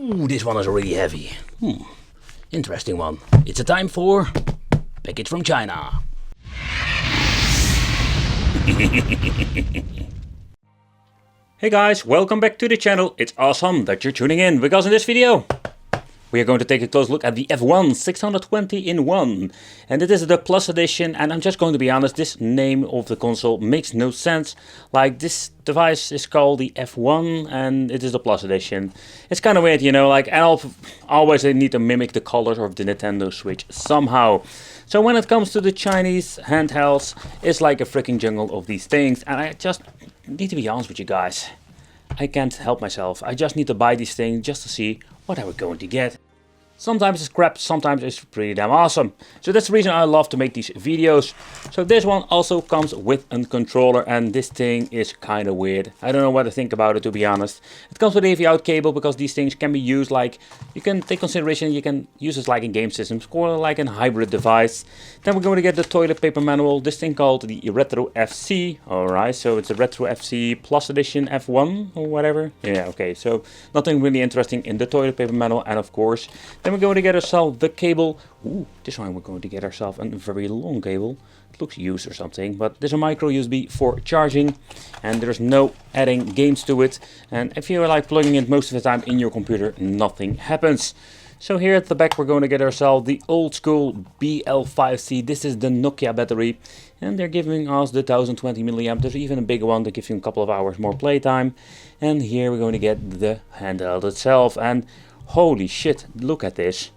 Ooh, this one is really heavy. Interesting one. It's a time for package from China. Hey guys, welcome back to the channel. It's awesome that you're tuning in, because in this video we are going to take a close look at the F1 620 in 1. And it is the Plus edition, and I'm just going to be honest, this name of the console makes no sense. Like, this device is called the F1 and it is the Plus edition. It's kind of weird, you know, like, and always they need to mimic the colors of the Nintendo Switch somehow. So when it comes to the Chinese handhelds, it's like a freaking jungle of these things, and I just need to be honest with you guys. I can't help myself. I just need to buy these things just to see what are we going to get. Sometimes it's crap, sometimes it's pretty damn awesome. So that's the reason I love to make these videos. So this one also comes with a controller, and this thing is kind of weird. I don't know what to think about it, to be honest. It comes with AV out cable, because these things can be used like, you can take consideration, you can use this like in game systems or like a hybrid device. Then we're going to get the toilet paper manual, this thing called the Retro FC. Alright, so it's a Retro FC Plus Edition F1 or whatever. Yeah, okay, so nothing really interesting in the toilet paper manual, and of course, then we're going to get ourselves the cable. Ooh, this one we're going to get ourselves a very long cable. It looks used or something, but there's a micro USB for charging, and there's no adding games to it. And if you're like plugging it most of the time in your computer, nothing happens. So here at the back we're going to get ourselves the old school BL5C. This is the Nokia battery, and they're giving us the 1020 milliamp. There's even a bigger one that gives you a couple of hours more playtime. And here we're going to get the handheld itself, and holy shit, look at this.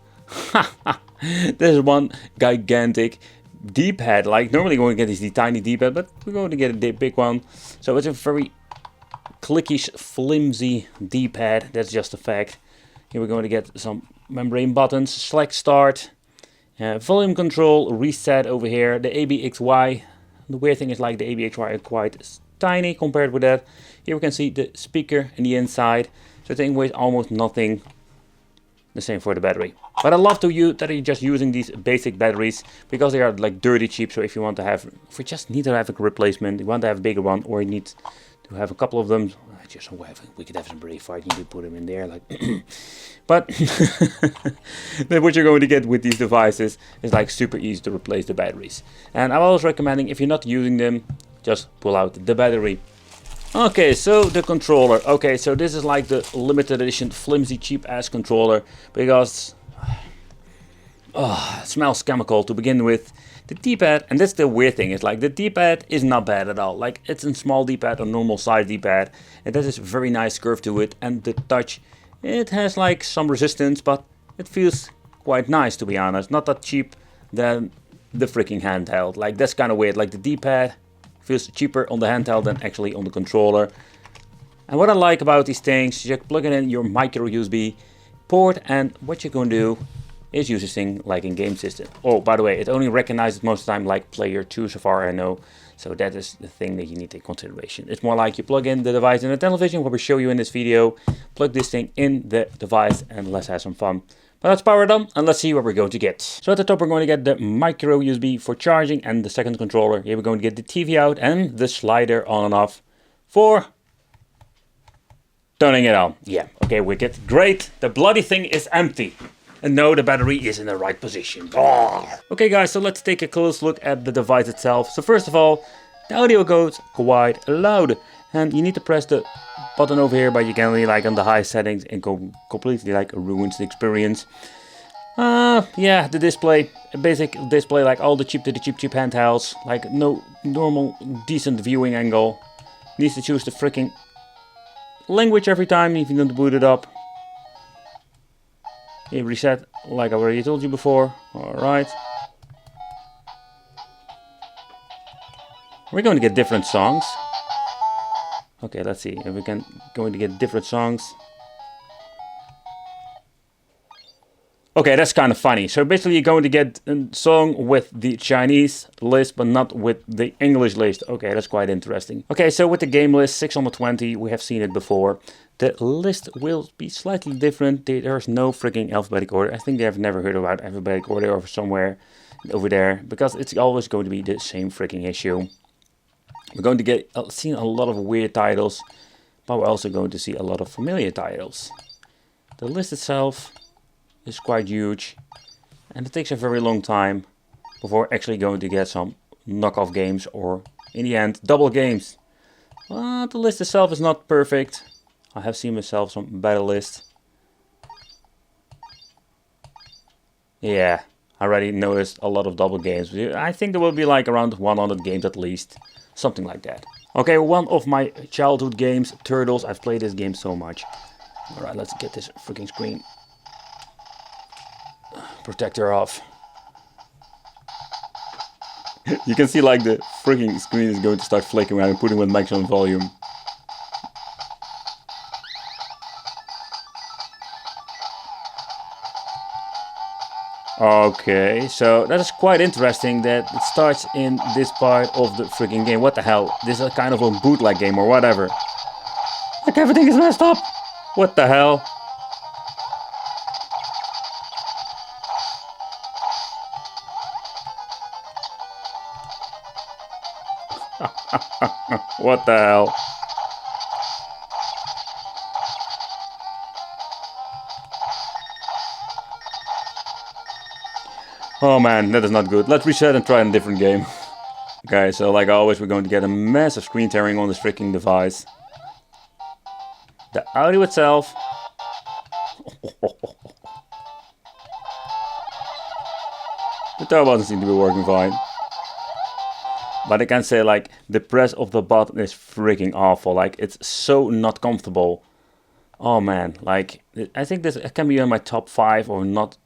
There's one gigantic D-pad. Like, normally we're going to get this tiny D-pad, but we're going to get a big one. So it's a very clicky, flimsy D-pad. That's just a fact. Here we're going to get some membrane buttons, select start, volume control, reset over here, the ABXY. The weird thing is like the ABXY is quite tiny compared with that. Here we can see the speaker in the inside. So the thing weighs almost nothing. The same for the battery. But I love to use that you're just using these basic batteries, because they are like dirty cheap. So if you want to have, if you just need to have a replacement, you want to have a bigger one, or you need to have a couple of them, just we could have some brave fight, you could put them in there, like. But then what you're going to get with these devices is like super easy to replace the batteries. And I'm always recommending, if you're not using them, just pull out the battery. Okay, so the controller. Okay, so this is like the limited edition flimsy cheap ass controller, because it smells chemical to begin with. The D-pad, and that's the weird thing, is like the D-pad is not bad at all. Like, it's a small D-pad, a normal size D-pad, and that is very nice curve to it. And the touch, it has like some resistance, but it feels quite nice, to be honest. Not that cheap than the freaking handheld. Like, that's kind of weird. Like, the D-pad feels cheaper on the handheld than actually on the controller. And what I like about these things, you plug it in your micro USB port, and what you're going to do is use this thing like in game system. Oh, by the way, it only recognizes most of the time like player 2 so far I know. So that is the thing that you need to take consideration. It's more like you plug in the device in the television, what we show you in this video. Plug this thing in the device and let's have some fun. But let's power it on and let's see what we're going to get. So at the top we're going to get the micro USB for charging, and the second controller. Here we're going to get the TV out and the slider on and off for turning it on. Yeah, okay, wicked. Great, the bloody thing is empty. And no, the battery is in the right position. Okay guys, so let's take a close look at the device itself. So first of all, the audio goes quite loud. And you need to press the button over here, but you can only like on the high settings and go completely like ruins the experience. Yeah, the display, a basic display like all the cheap handhelds. Like no normal decent viewing angle. Needs to choose the freaking language every time if you're going to boot it up. Here, reset, like I already told you before. Alright. We're going to get different songs. Okay, let's see if we can going to get different songs. Okay, that's kind of funny. So basically you're going to get a song with the Chinese list, but not with the English list. Okay, that's quite interesting. Okay, so with the game list 620, we have seen it before. The list will be slightly different. There's no freaking alphabetic order. I think they have never heard about alphabetic order or somewhere over there, because it's always going to be the same freaking issue. We're going to get see a lot of weird titles, but we're also going to see a lot of familiar titles. the list itself is quite huge. And it takes a very long time before actually going to get some knockoff games or in the end double games. But the list itself is not perfect. I have seen myself some better lists. Yeah, I already noticed a lot of double games. I think there will be like around 100 games at least. Something like that. Okay, one of my childhood games, Turtles. I've played this game so much. Alright, let's get this freaking screen protector off. You can see like the freaking screen is going to start flicking around and putting with maximum volume. Okay, so that is quite interesting that it starts in this part of the freaking game. What the hell? This is a kind of a bootleg game or whatever. Like everything is messed up. What the hell? What the hell? Oh man, that is not good. Let's reset and try a different game. Okay, so like always, we're going to get a massive screen tearing on this freaking device. The audio itself. The turbo doesn't seem to be working fine. But I can say like the press of the button is freaking awful. Like it's so not comfortable. Oh man, like I think this can be in my top 5 or not.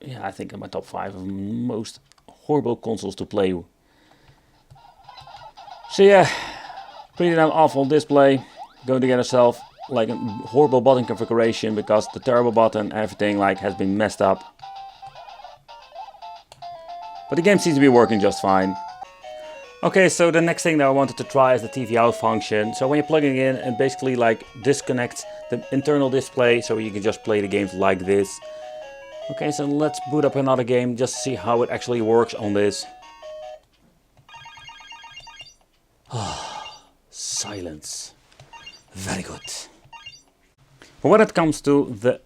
Yeah, I think in my top 5 of most horrible consoles to play. So yeah, pretty damn awful display. Going to get yourself like a horrible button configuration because the turbo button, everything like has been messed up. But the game seems to be working just fine. Okay, so the next thing that I wanted to try is the TV out function. So when you're plugging it in, it basically like disconnects the internal display so you can just play the games like this. Okay, so let's boot up another game just to see how it actually works on this. Silence. Very good. But when it comes to the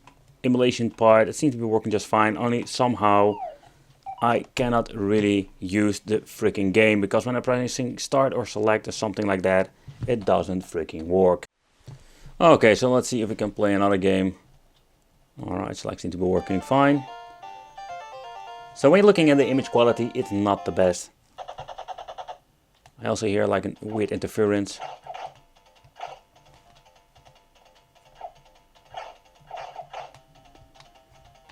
emulation part, it seems to be working just fine. Only somehow I cannot really use the freaking game because when I'm pressing start or select or something like that, it doesn't freaking work. Okay, so let's see if we can play another game. Alright, select seems to be working fine. So when you're looking at the image quality, it's not the best. I also hear like a weird interference.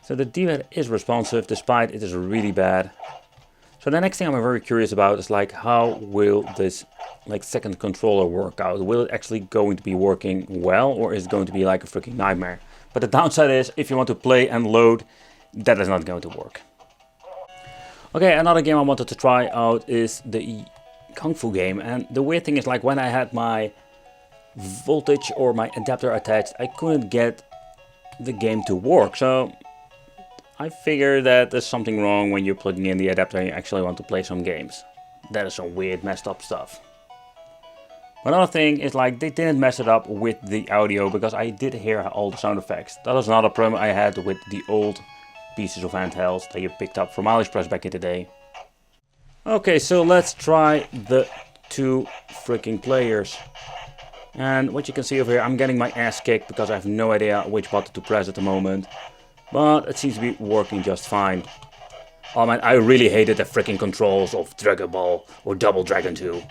So the D-pad is responsive despite it is really bad. So the next thing I'm very curious about is like how will this like second controller work out? Will it actually going to be working well or is it going to be like a freaking nightmare? But the downside is if you want to play and load, that is not going to work. Okay, another game I wanted to try out is the Kung Fu game. And the weird thing is like when I had my voltage or my adapter attached, I couldn't get the game to work. So I figure that there's something wrong when you're plugging in the adapter and you actually want to play some games. That is some weird messed up stuff. Another thing is like they didn't mess it up with the audio because I did hear all the sound effects. That was another problem I had with the old pieces of handhelds that you picked up from AliExpress back in the day. Okay, so let's try the 2 freaking players. And what you can see over here, I'm getting my ass kicked because I have no idea which button to press at the moment. But it seems to be working just fine. Oh man, I really hated the freaking controls of Dragon Ball or Double Dragon 2.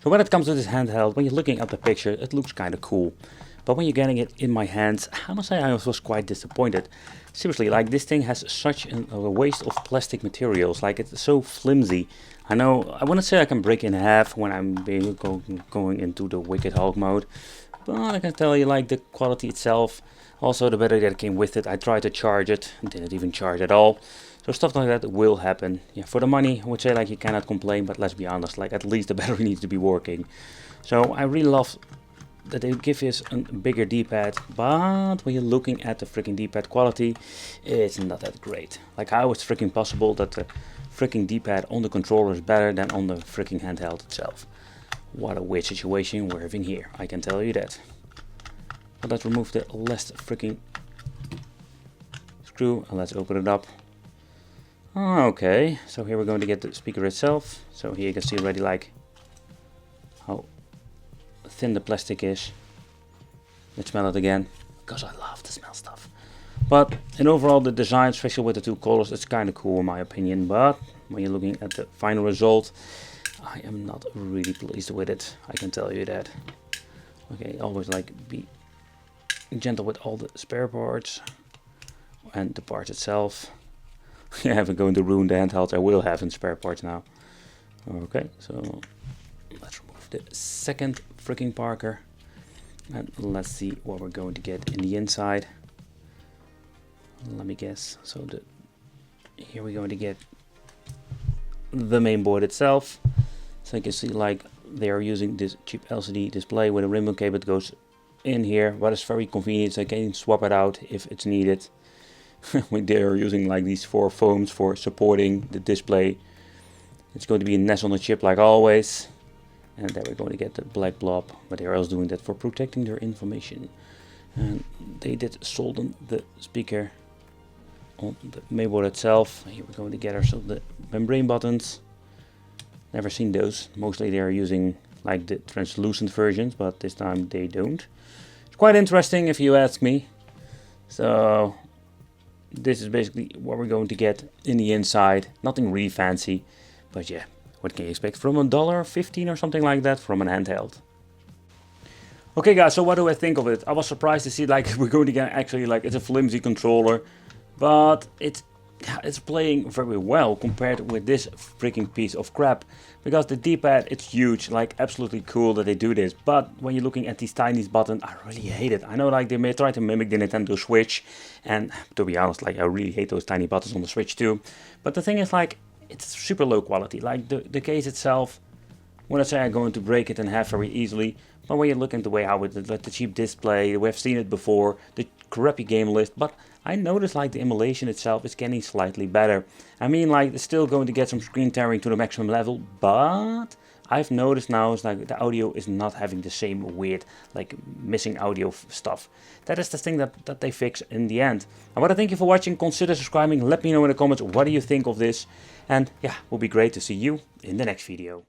So when it comes to this handheld, when you're looking at the picture, it looks kind of cool. But when you're getting it in my hands, I must say I was quite disappointed. Seriously, like this thing has such a waste of plastic materials, like it's so flimsy. I know, I wouldn't say I can break it in half when I'm going into the Wicked Hulk mode. But I can tell you like the quality itself, also the battery that came with it, I tried to charge it, didn't even charge at all. So stuff like that will happen. Yeah, for the money, I would say like you cannot complain, but let's be honest, like at least the battery needs to be working. So I really love that they give us a bigger D-pad, but when you're looking at the freaking D-pad quality, it's not that great. Like how it's freaking possible that the freaking D-pad on the controller is better than on the freaking handheld itself. What a weird situation we're having here, I can tell you that. So let's remove the last freaking screw and let's open it up. Okay, so here we're going to get the speaker itself. So here you can see already like how thin the plastic is. Let's smell it again, because I love to smell stuff. But in overall the design, especially with the two colors, it's kind of cool in my opinion. But when you're looking at the final result, I am not really pleased with it, I can tell you that. Okay, always like be gentle with all the spare parts and the parts itself. I haven't going to ruin the handheld I will have in spare parts now. Okay, so let's remove the second freaking Parker. And let's see what we're going to get in the inside. Let me guess. So here we're going to get the main board itself. So you can see like they are using this cheap LCD display with a ribbon cable that goes in here, but it's very convenient, so you can swap it out if it's needed. They are using like these 4 foams for supporting the display. It's going to be a nest on the chip like always. And then we're going to get the black blob, but they are also doing that for protecting their information. And they did solder the speaker on the mainboard itself. Here we're going to get ourselves the membrane buttons. Never seen those. Mostly they are using like the translucent versions, but this time they don't. It's quite interesting if you ask me. So this is basically what we're going to get in the inside. Nothing really fancy, but yeah. What can you expect from $1.15 or something like that from an handheld? Okay guys, so what do I think of it? I was surprised to see like we're going to get actually like it's a flimsy controller, but it's playing very well compared with this freaking piece of crap. Because the D-pad, it's huge, like absolutely cool that they do this. But when you're looking at these tiny buttons, I really hate it. I know like they may try to mimic the Nintendo Switch, and to be honest, like I really hate those tiny buttons on the Switch too. But the thing is like, it's super low quality. Like the case itself, when I say I'm going to break it in half very easily, but when you look at the way how it, like the cheap display, we've seen it before, the crappy game list, but I noticed like the emulation itself is getting slightly better. I mean like it's still going to get some screen tearing to the maximum level, but I've noticed now is like the audio is not having the same weird like missing audio stuff. That is the thing that they fix in the end. I want to thank you for watching. Consider subscribing. Let me know in the comments what do you think of this. And yeah, it will be great to see you in the next video.